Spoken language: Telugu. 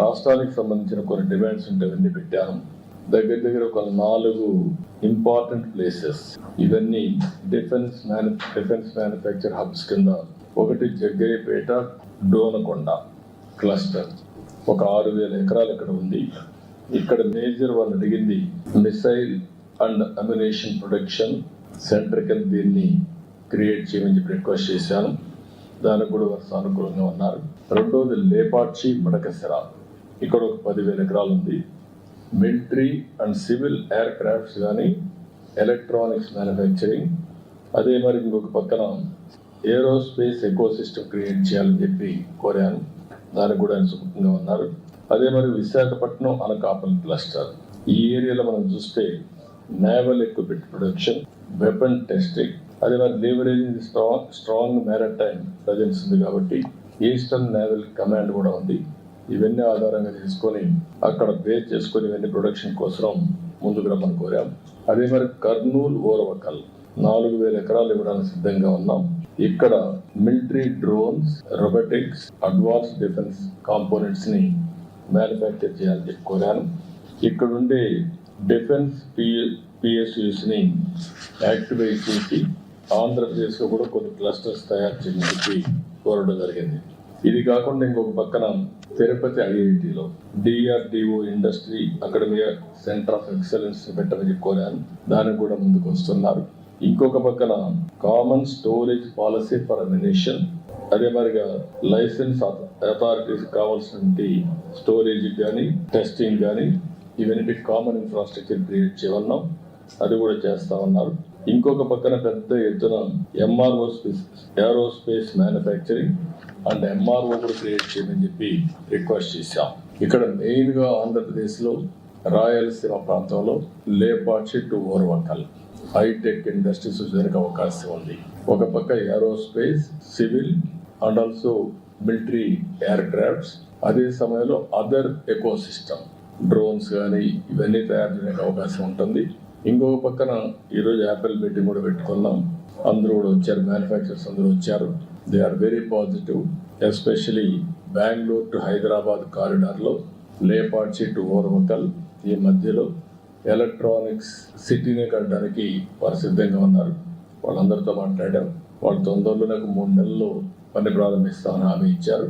రాష్ట్రానికి సంబంధించిన కొన్ని డిమాండ్స్ ఉంటే అవన్నీ పెట్టాను. దగ్గర ఒక 4 ఇంపార్టెంట్ ప్లేసెస్. ఇవన్నీ డిఫెన్స్ మ్యానుఫ్యాక్చర్ హబ్స్ కింద. ఒకటి జగ్గయ్యపేట డోనకొండ క్లస్టర్, ఒక 6,000 ఎకరాలు ఇక్కడ ఉంది. ఇక్కడ మేజర్ వాళ్ళు అడిగింది missile and ammunition production centre కింద దీన్ని క్రియేట్ చేయమని చెప్పి రిక్వెస్ట్ చేశాను. దానికి కూడా వారు సానుకూలంగా ఉన్నారు. రెండోది లేపాక్షి మడకసిర, ఇక్కడ ఒక 10,000 ఎకరాలు ఉంది. Military and civil air crafts కానీ ఎలక్ట్రానిక్స్ మ్యానుఫ్యాక్చరింగ్, అదే మరి ఇంకొక పక్కన ఏరోస్పేస్ ఎకో సిస్టమ్ క్రియేట్ చేయాలని చెప్పి కోరాను. దానికి కూడా ఆయన సుముఖంగా ఉన్నారు. అదే మరి విశాఖపట్నం అనకాపల్లి క్లస్టర్, ఈ ఏరియాలో మనం చూస్తే naval equipment production, weapon testing, అదే మరి లీవరేజింగ్ స్ట్రాంగ్ మ్యారిటైమ్ ప్రజెన్స్ ఉంది కాబట్టి ఈస్టర్న్ నేవల్ కమాండ్ కూడా ఉంది. ఇవన్నీ ఆధారంగా చేసుకొని అక్కడ బేస్ చేసుకొని ఇవన్నీ ప్రొడక్షన్ కోసం ముందుకు రమ్మని కోరాం. అదే మరి కర్నూలు ఓరవకల్ 4,000 ఎకరాలు ఇవ్వడానికి సిద్ధంగా ఉన్నాం. ఇక్కడ military drones, robotics, advance defence components ని మ్యానుఫ్యాక్చర్ చేయాలని చెప్పి కోరాను. ఇక్కడ ఉండే డిఫెన్స్ పిఎస్యూస్ ని యాక్టివేట్ చేసి ఆంధ్రప్రదేశ్ లో కూడా కొన్ని క్లస్టర్స్ తయారు చేయని చెప్పి కోరడం జరిగింది. ఇది కాకుండా ఇంకొక పక్కన తిరుపతి ఐఐటిలో DRDO industry academy centre of excellence పెట్టమని చెప్పి కోరాను. దానికి కూడా ముందుకు వస్తున్నారు. ఇంకొక పక్కన common storage policy for ammunition, అదే మరిగా లైసెన్స్ అథారిటీస్ కావాల్సిన స్టోరేజ్ కానీ టెస్టింగ్ కానీ ఇవన్నీ కామన్ ఇన్ఫ్రాస్ట్రక్చర్ క్రియేట్ చేయమన్నాం. అది కూడా చేస్తా ఉన్నారు. ఇంకొక పక్కన పెద్ద ఎత్తున ఏరోస్పేస్ మ్యానుఫ్యాక్చరింగ్ అండ్ ఎంఆర్ఓ కూడా క్రియేట్ చేయమని చెప్పి రిక్వెస్ట్ చేశాం. ఇక్కడ మెయిన్ గా ఆంధ్రప్రదేశ్ లో రాయలసీమ ప్రాంతంలో Lepakshi to Orvakal hi tech industries జరిగే అవకాశం ఉంది. ఒక పక్క aerospace, civil and also military aircrafts, అదే సమయంలో అదర్ ఎకో సిస్టమ్ డ్రోన్స్ కానీ ఇవన్నీ తయారు చేయడానికి అవకాశం ఉంటుంది. ఇంకొక పక్కన ఈరోజు యాపిల్ మీటింగ్ కూడా పెట్టుకున్నాం. అందరూ కూడా వచ్చారు, మ్యానుఫ్యాక్చరర్స్ అందరూ వచ్చారు. They are very positive. Especially Bengaluru to Hyderabad కారిడార్లో లేపాక్షి టు ఓర్వకల్ ఈ మధ్యలో ఎలక్ట్రానిక్స్ సిటీనే కట్టడానికి వారు సిద్ధంగా ఉన్నారు. వాళ్ళందరితో మాట్లాడాం. వాళ్ళు తొందరలో నాకు 3 నెలల్లో పని ప్రారంభిస్తామని హామీ ఇచ్చారు.